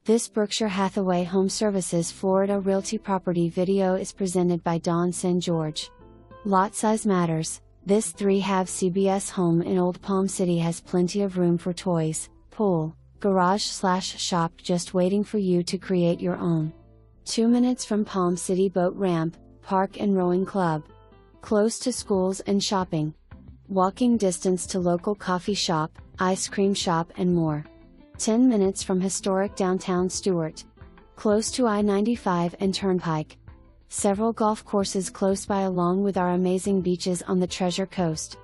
This Berkshire Hathaway HomeServices Florida Realty property video is presented by Dawn St. George. Lot size matters. This 3-half CBS home in Old Palm City has plenty of room for toys, pool, garage/shop just waiting for you to create your own. 2 minutes from Palm City Boat Ramp, Park and Rowing Club. Close to schools and shopping. Walking distance to local coffee shop, ice cream shop and more. 10 minutes from Historic Downtown Stuart. Close to I-95 and Turnpike. Several golf courses close by along with our amazing beaches on the Treasure Coast.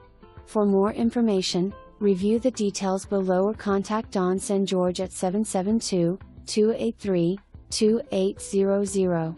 For more information, review the details below or contact Dawn St. George at 772-283-2800.